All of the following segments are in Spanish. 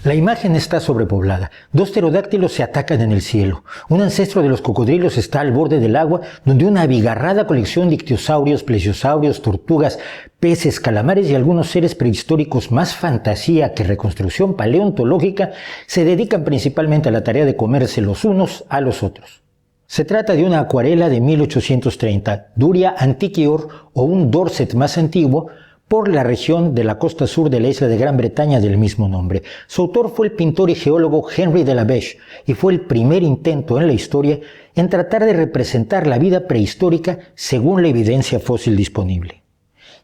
La imagen está sobrepoblada. Dos pterodáctilos se atacan en el cielo. Un ancestro de los cocodrilos está al borde del agua, donde una abigarrada colección de ictiosaurios, plesiosaurios, tortugas, peces, calamares y algunos seres prehistóricos más fantasía que reconstrucción paleontológica se dedican principalmente a la tarea de comerse los unos a los otros. Se trata de una acuarela de 1830, Duria Anticior o un Dorset más antiguo, por la región de la costa sur de la isla de Gran Bretaña del mismo nombre. Su autor fue el pintor y geólogo Henry de la Beche y fue el primer intento en la historia en tratar de representar la vida prehistórica según la evidencia fósil disponible.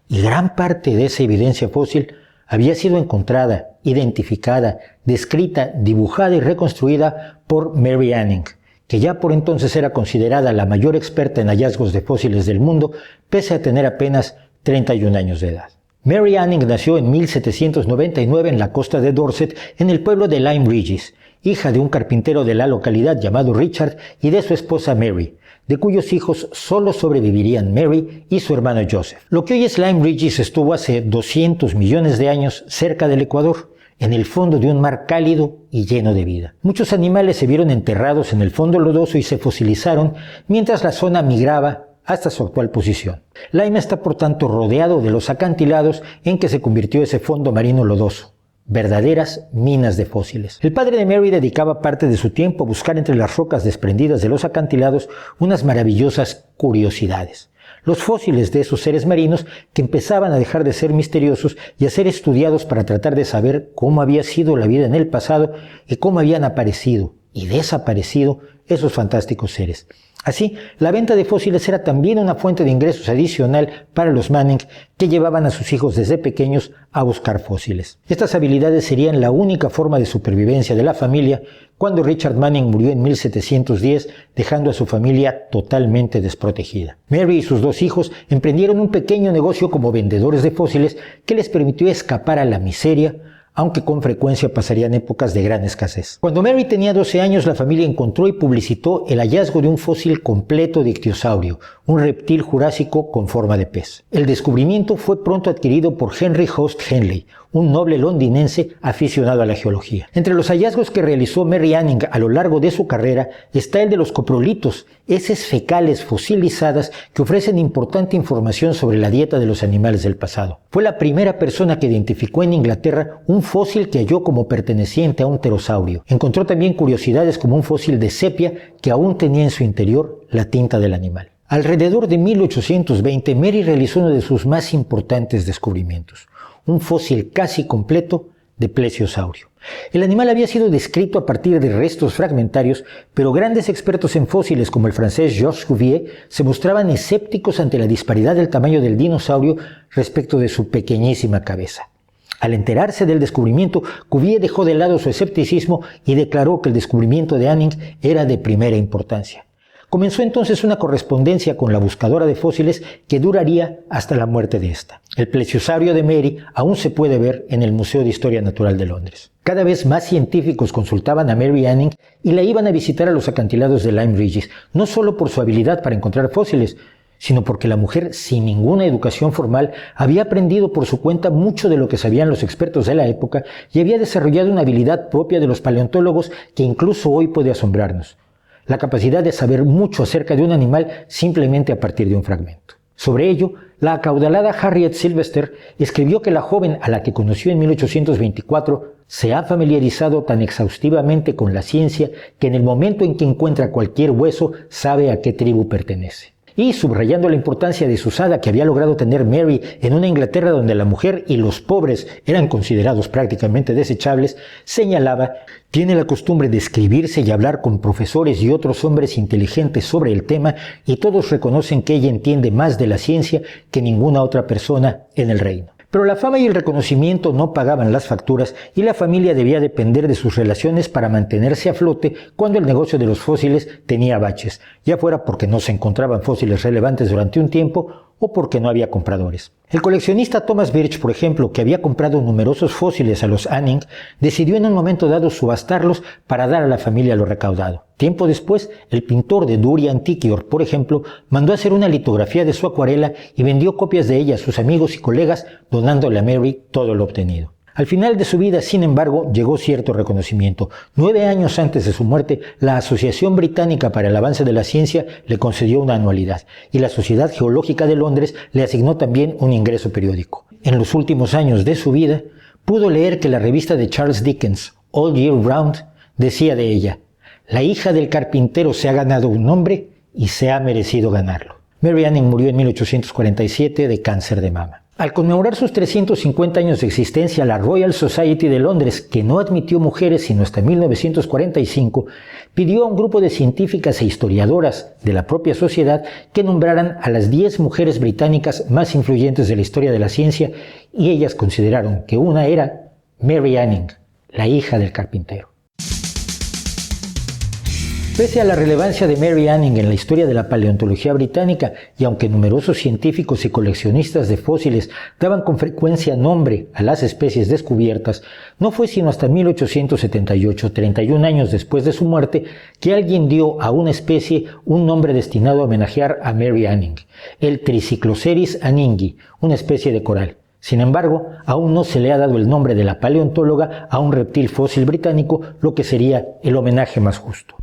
Y gran parte de esa evidencia fósil había sido encontrada, identificada, descrita, dibujada y reconstruida por Mary Anning, que ya por entonces era considerada la mayor experta en hallazgos de fósiles del mundo, pese a tener apenas 31 años de edad. Mary Anning nació en 1799 en la costa de Dorset, en el pueblo de Lyme Regis, hija de un carpintero de la localidad llamado Richard y de su esposa Mary, de cuyos hijos solo sobrevivirían Mary y su hermano Joseph. Lo que hoy es Lyme Regis estuvo hace 200 millones de años cerca del Ecuador, en el fondo de un mar cálido y lleno de vida. Muchos animales se vieron enterrados en el fondo lodoso y se fosilizaron mientras la zona migraba hasta su actual posición. Lyme está por tanto rodeado de los acantilados en que se convirtió ese fondo marino lodoso, verdaderas minas de fósiles. El padre de Mary dedicaba parte de su tiempo a buscar entre las rocas desprendidas de los acantilados unas maravillosas curiosidades, los fósiles de esos seres marinos que empezaban a dejar de ser misteriosos y a ser estudiados para tratar de saber cómo había sido la vida en el pasado y cómo habían aparecido y desaparecido esos fantásticos seres. Así, la venta de fósiles era también una fuente de ingresos adicional para los Manning, que llevaban a sus hijos desde pequeños a buscar fósiles. Estas habilidades serían la única forma de supervivencia de la familia cuando Richard Manning murió en 1710, dejando a su familia totalmente desprotegida. Mary y sus dos hijos emprendieron un pequeño negocio como vendedores de fósiles que les permitió escapar a la miseria, aunque con frecuencia pasarían épocas de gran escasez. Cuando Mary tenía 12 años, la familia encontró y publicitó el hallazgo de un fósil completo de ictiosaurio, un reptil jurásico con forma de pez. El descubrimiento fue pronto adquirido por Henry Host Henley, un noble londinense aficionado a la geología. Entre los hallazgos que realizó Mary Anning a lo largo de su carrera está el de los coprolitos, heces fecales fosilizadas que ofrecen importante información sobre la dieta de los animales del pasado. Fue la primera persona que identificó en Inglaterra un fósil que halló como perteneciente a un pterosaurio. Encontró también curiosidades como un fósil de sepia que aún tenía en su interior la tinta del animal. Alrededor de 1820, Mary realizó uno de sus más importantes descubrimientos, un fósil casi completo de plesiosaurio. El animal había sido descrito a partir de restos fragmentarios, pero grandes expertos en fósiles como el francés Georges Cuvier se mostraban escépticos ante la disparidad del tamaño del dinosaurio respecto de su pequeñísima cabeza. Al enterarse del descubrimiento, Cuvier dejó de lado su escepticismo y declaró que el descubrimiento de Anning era de primera importancia. Comenzó entonces una correspondencia con la buscadora de fósiles que duraría hasta la muerte de esta. El plesiosaurio de Mary aún se puede ver en el Museo de Historia Natural de Londres. Cada vez más científicos consultaban a Mary Anning y la iban a visitar a los acantilados de Lyme Regis, no solo por su habilidad para encontrar fósiles, sino porque la mujer, sin ninguna educación formal, había aprendido por su cuenta mucho de lo que sabían los expertos de la época y había desarrollado una habilidad propia de los paleontólogos que incluso hoy puede asombrarnos: la capacidad de saber mucho acerca de un animal simplemente a partir de un fragmento. Sobre ello, la acaudalada Harriet Sylvester escribió que la joven a la que conoció en 1824 se ha familiarizado tan exhaustivamente con la ciencia que en el momento en que encuentra cualquier hueso sabe a qué tribu pertenece. Y, subrayando la importancia desusada que había logrado tener Mary en una Inglaterra donde la mujer y los pobres eran considerados prácticamente desechables, señalaba: tiene la costumbre de escribirse y hablar con profesores y otros hombres inteligentes sobre el tema, y todos reconocen que ella entiende más de la ciencia que ninguna otra persona en el reino. Pero la fama y el reconocimiento no pagaban las facturas y la familia debía depender de sus relaciones para mantenerse a flote cuando el negocio de los fósiles tenía baches, ya fuera porque no se encontraban fósiles relevantes durante un tiempo o porque no había compradores. El coleccionista Thomas Birch, por ejemplo, que había comprado numerosos fósiles a los Anning, decidió en un momento dado subastarlos para dar a la familia lo recaudado. Tiempo después, el pintor de Duria Anticior, por ejemplo, mandó hacer una litografía de su acuarela y vendió copias de ella a sus amigos y colegas, donándole a Mary todo lo obtenido. Al final de su vida, sin embargo, llegó cierto reconocimiento. 9 años antes de su muerte, la Asociación Británica para el Avance de la Ciencia le concedió una anualidad y la Sociedad Geológica de Londres le asignó también un ingreso periódico. En los últimos años de su vida, pudo leer que la revista de Charles Dickens, All Year Round, decía de ella: «La hija del carpintero se ha ganado un nombre y se ha merecido ganarlo». Mary Anning murió en 1847 de cáncer de mama. Al conmemorar sus 350 años de existencia, la Royal Society de Londres, que no admitió mujeres sino hasta 1945, pidió a un grupo de científicas e historiadoras de la propia sociedad que nombraran a las 10 mujeres británicas más influyentes de la historia de la ciencia, y ellas consideraron que una era Mary Anning, la hija del carpintero. Pese a la relevancia de Mary Anning en la historia de la paleontología británica, y aunque numerosos científicos y coleccionistas de fósiles daban con frecuencia nombre a las especies descubiertas, no fue sino hasta 1878, 31 años después de su muerte, que alguien dio a una especie un nombre destinado a homenajear a Mary Anning, el Tricicloceris anningi, una especie de coral. Sin embargo, aún no se le ha dado el nombre de la paleontóloga a un reptil fósil británico, lo que sería el homenaje más justo.